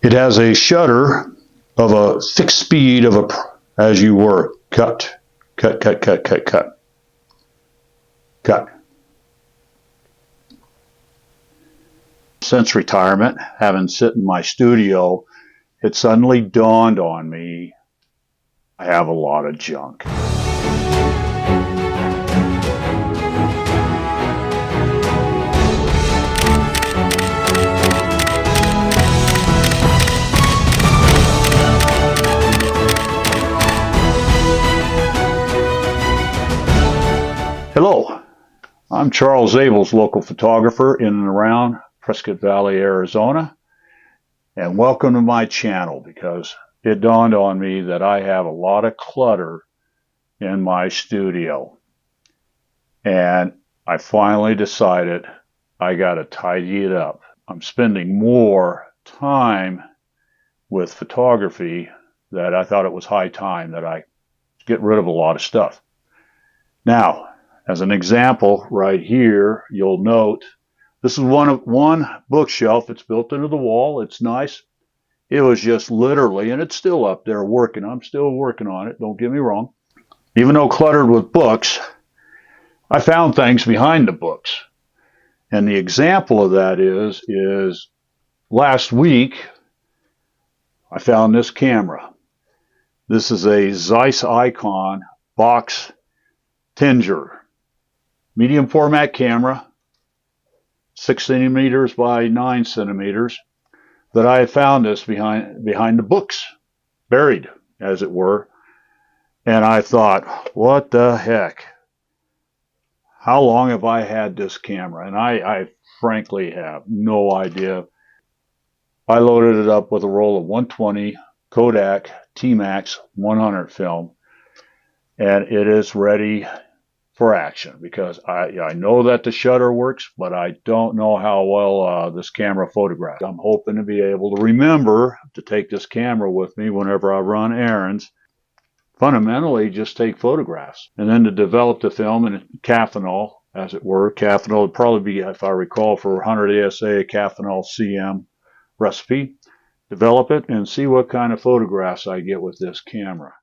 It has a shutter of a fixed speed of as you were, cut. Since retirement, having sit in my studio, it suddenly dawned on me I have a lot of junk. Hello, I'm Charles Zabel's local photographer in and around Prescott Valley, Arizona, and welcome to my channel because it dawned on me that I have a lot of clutter in my studio, and I finally decided I got to tidy it up. I'm spending more time with photography that I thought it was high time that I get rid of a lot of stuff. Now, as an example, right here, you'll note this is one bookshelf. It's built into the wall. It's nice. It was just literally, and it's still up there working. I'm still working on it. Don't get me wrong. Even though cluttered with books, I found things behind the books. And the example of that is last week, I found this camera. This is a Zeiss Ikon Box Tengor. Medium format camera, 6 centimeters by 9 centimeters, that I had found this behind the books, buried, as it were. And I thought, what the heck? How long have I had this camera? And I frankly have no idea. I loaded it up with a roll of 120 Kodak TMax 100 film, and it is ready for action because I know that the shutter works, but I don't know how well this camera photographs. I'm hoping to be able to remember to take this camera with me whenever I run errands. Fundamentally, just take photographs, and then to develop the film in Caffenol, as it were. Caffenol would probably be, if I recall, for 100 ASA Caffenol CM recipe. Develop it and see what kind of photographs I get with this camera.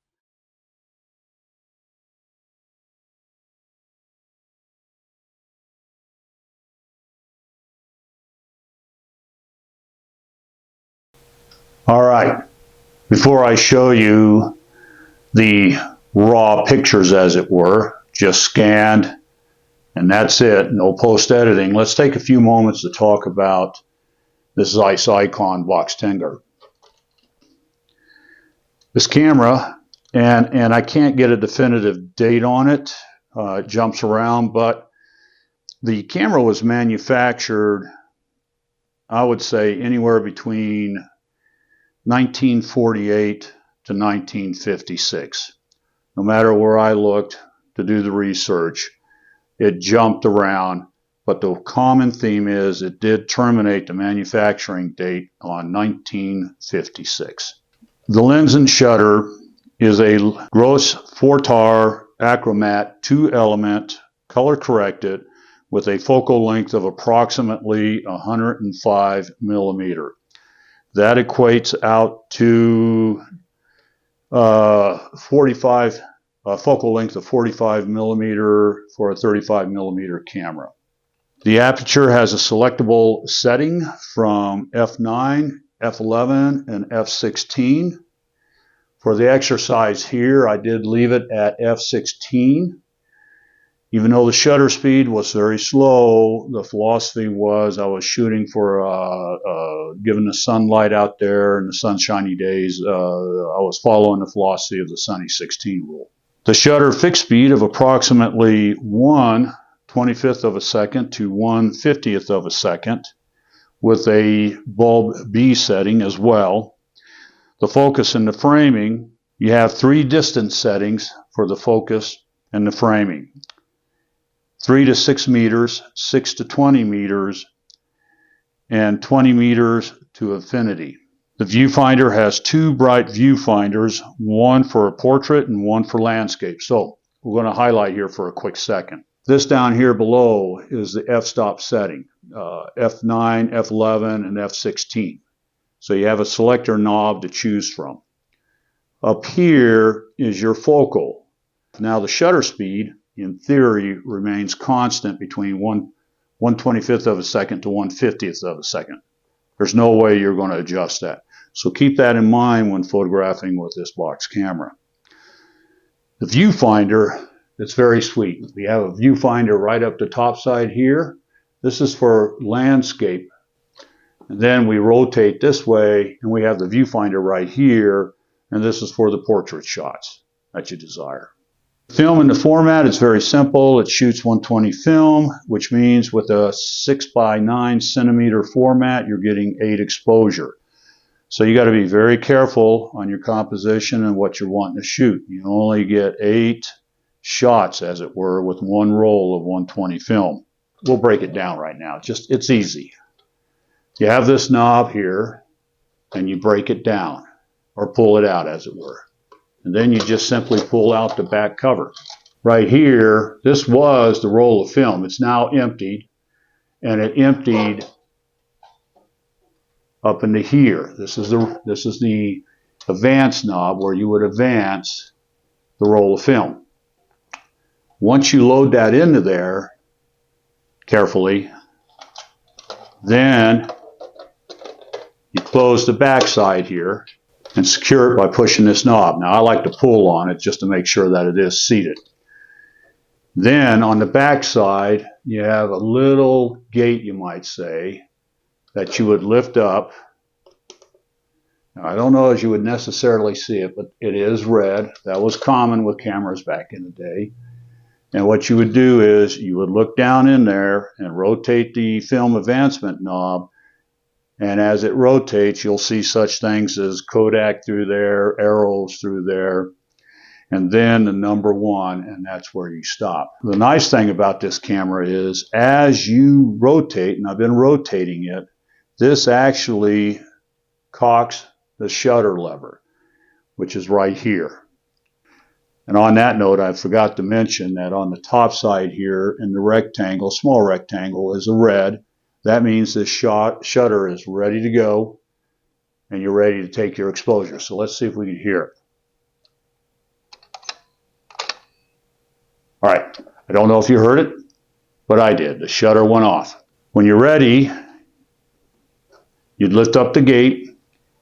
All right, before I show you the raw pictures, as it were, just scanned, and that's it, no post-editing, let's take a few moments to talk about this Zeiss Ikon Box Tengor. This camera, and I can't get a definitive date on it, it jumps around, but the camera was manufactured, I would say, anywhere between 1948 to 1956. No matter where I looked to do the research, it jumped around, but the common theme is it did terminate the manufacturing date on 1956. The lens and shutter is a Gross Fortar Achromat 2-element, color corrected, with a focal length of approximately 105 millimeter. That equates out to 45 focal length of 45 millimeter for a 35 millimeter camera. The aperture has a selectable setting from f9, f11, and f16. For the exercise here, I did leave it at f16. Even though the shutter speed was very slow, the philosophy was I was shooting for, given the sunlight out there and the sunshiny days, I was following the philosophy of the sunny 16 rule. The shutter fixed speed of approximately 1/25th of a second to 1/50th of a second, with a bulb B setting as well. The focus and the framing, you have 3 distance settings for the focus and the framing. 3 to 6 meters, 6 to 20 meters, and 20 meters to infinity. The viewfinder has 2 bright viewfinders, one for a portrait and one for landscape. So we're going to highlight here for a quick second. This down here below is the f-stop setting, f9, f11, and f16. So you have a selector knob to choose from. Up here is your focal. Now the shutter speed, in theory, remains constant between 1/25th of a second to 1/50th of a second. There's no way you're going to adjust that. So keep that in mind when photographing with this box camera. The viewfinder, it's very sweet. We have a viewfinder right up the top side here. This is for landscape. And then we rotate this way and we have the viewfinder right here. And this is for the portrait shots that you desire. Film in the format is very simple. It shoots 120 film, which means with a 6x9 centimeter format, you're getting 8 exposure. So you got to be very careful on your composition and what you're wanting to shoot. You only get 8 shots, as it were, with one roll of 120 film. We'll break it down right now. It's easy. You have this knob here, and you break it down, or pull it out, as it were. And then you just simply pull out the back cover. Right here, this was the roll of film. It's now emptied, and it emptied up into here. This is the advance knob where you would advance the roll of film. Once you load that into there carefully, then you close the back side here and secure it by pushing this knob. Now I like to pull on it just to make sure that it is seated. Then on the back side you have a little gate, you might say, that you would lift up. Now, I don't know as you would necessarily see it, but it is red. That was common with cameras back in the day. And what you would do is you would look down in there and rotate the film advancement knob. And as it rotates, you'll see such things as Kodak through there, arrows through there, and then the number 1, and that's where you stop. The nice thing about this camera is as you rotate, and I've been rotating it, this actually cocks the shutter lever, which is right here. And on that note, I forgot to mention that on the top side here in the rectangle, small rectangle, is a red. That means this shutter is ready to go and you're ready to take your exposure. So let's see if we can hear it. All right, I don't know if you heard it, but I did. The shutter went off. When you're ready, you'd lift up the gate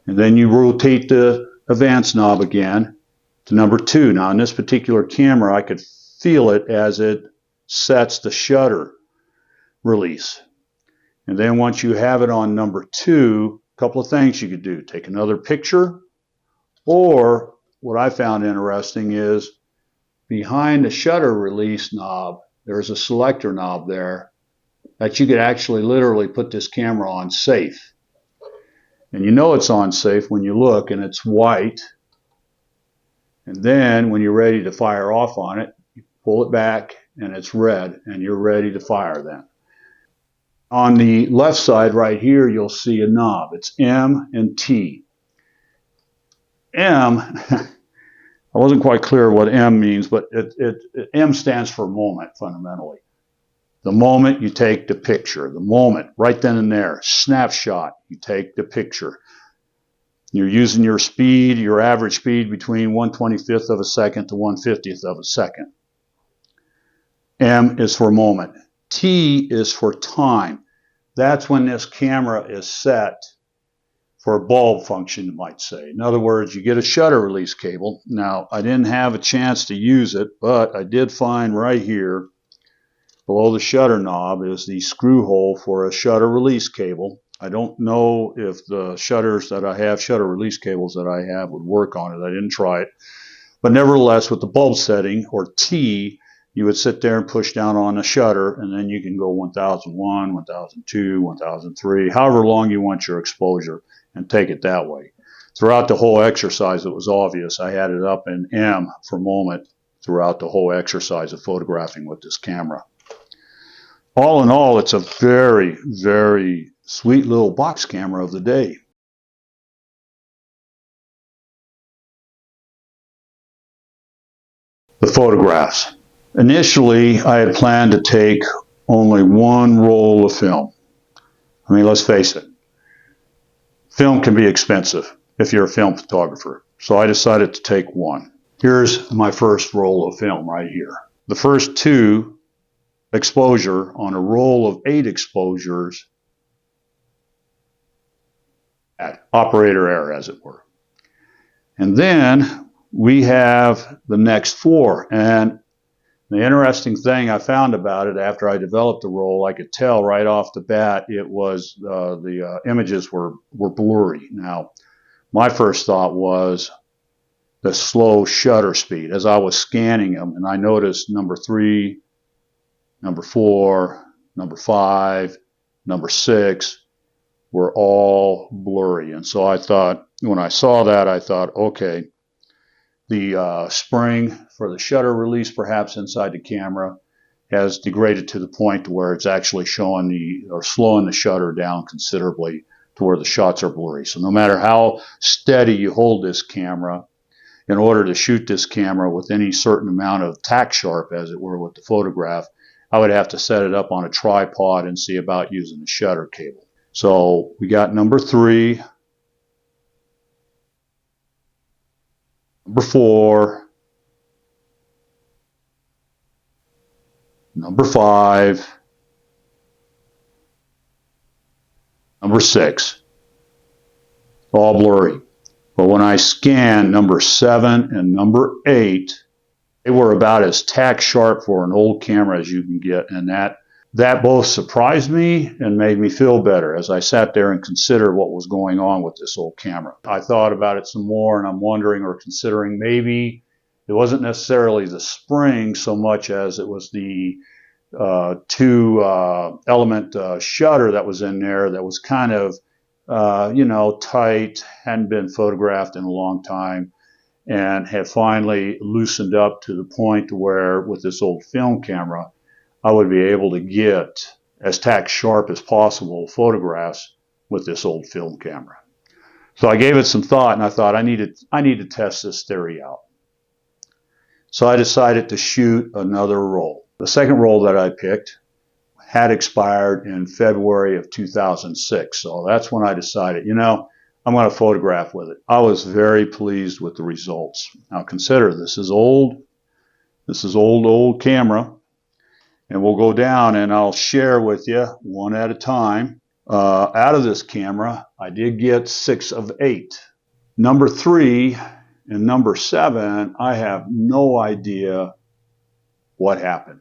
and then you rotate the advance knob again to number 2. Now in this particular camera, I could feel it as it sets the shutter release. And then once you have it on number 2, a couple of things you could do. Take another picture, or what I found interesting is behind the shutter release knob, there's a selector knob there that you could actually literally put this camera on safe. And you know it's on safe when you look and it's white. And then when you're ready to fire off on it, you pull it back and it's red and you're ready to fire then. On the left side right here, you'll see a knob. It's M and T. M, I wasn't quite clear what M means, but M stands for moment, fundamentally. The moment you take the picture, the moment, right then and there, snapshot, you take the picture. You're using your speed, your average speed between 1/25th of a second to 1/50th of a second. M is for moment. T is for time. That's when this camera is set for a bulb function, you might say. In other words, you get a shutter release cable. Now, I didn't have a chance to use it, but I did find right here below the shutter knob is the screw hole for a shutter release cable. I don't know if the shutters that I have, shutter release cables that I have, would work on it. I didn't try it. But nevertheless, with the bulb setting, or T, you would sit there and push down on the shutter, and then you can go 1001, 1002, 1003, however long you want your exposure, and take it that way. Throughout the whole exercise, it was obvious. I had it up in M for moment throughout the whole exercise of photographing with this camera. All in all, it's a very, very sweet little box camera of the day. The photographs. Initially, I had planned to take only one roll of film. I mean, let's face it. Film can be expensive if you're a film photographer, so I decided to take one. Here's my first roll of film right here. The first 2 exposure on a roll of 8 exposures at operator error, as it were. And then we have the next 4. And the interesting thing I found about it after I developed the roll, I could tell right off the bat it was the images were blurry. Now, my first thought was the slow shutter speed as I was scanning them, and I noticed number 3, number 4, number 5, number 6 were all blurry. And so I thought, when I saw that, I thought, okay, the spring for the shutter release perhaps inside the camera has degraded to the point where it's actually showing or slowing the shutter down considerably to where the shots are blurry. So no matter how steady you hold this camera, in order to shoot this camera with any certain amount of tack sharp, as it were, with the photograph, I would have to set it up on a tripod and see about using a shutter cable. So we got number 3, number 4, number 5, number 6, all blurry. But when I scanned number 7 and number 8, they were about as tack sharp for an old camera as you can get, and that both surprised me and made me feel better as I sat there and considered what was going on with this old camera. I thought about it some more, and I'm wondering or considering maybe it wasn't necessarily the spring so much as it was the 2 element shutter that was in there that was kind of tight, hadn't been photographed in a long time, and had finally loosened up to the point where with this old film camera, I would be able to get as tack sharp as possible photographs with this old film camera. So I gave it some thought, and I thought I need to test this theory out. So I decided to shoot another roll. The second roll that I picked had expired in February of 2006. So that's when I decided, I'm going to photograph with it. I was very pleased with the results. Now consider this is old camera, and we'll go down and I'll share with you one at a time. Out of this camera, I did get 6 of 8. Number 3 and number 7, I have no idea what happened.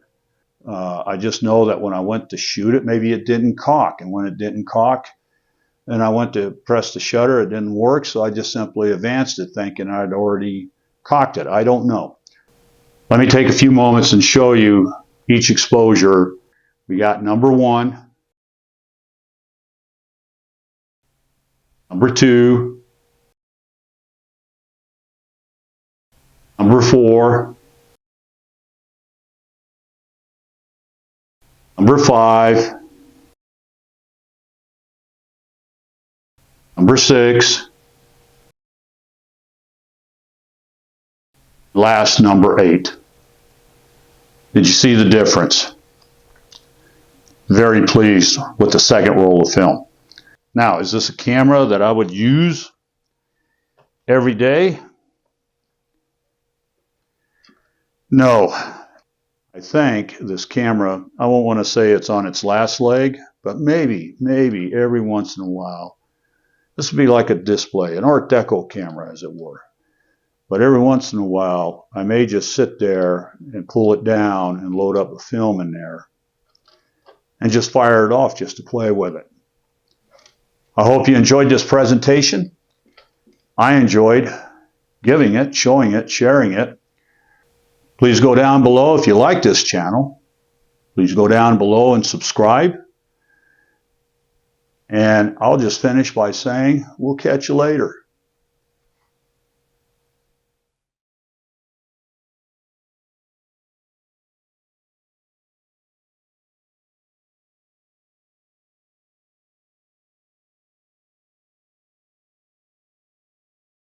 I just know that when I went to shoot it, maybe it didn't cock. And when it didn't cock, and I went to press the shutter, it didn't work. So I just simply advanced it thinking I'd already cocked it. I don't know. Let me take a few moments and show you each exposure. We got number 1, number 2, number 4, number 5, number 6, last number 8. Did you see the difference? Very pleased with the second roll of film. Now, is this a camera that I would use every day? No. I think this camera, I won't want to say it's on its last leg, but maybe every once in a while. This would be like a display, an Art Deco camera, as it were. But every once in a while, I may just sit there and pull it down and load up a film in there and just fire it off just to play with it. I hope you enjoyed this presentation. I enjoyed giving it, showing it, sharing it. Please go down below if you like this channel. Please go down below and subscribe. And I'll just finish by saying we'll catch you later.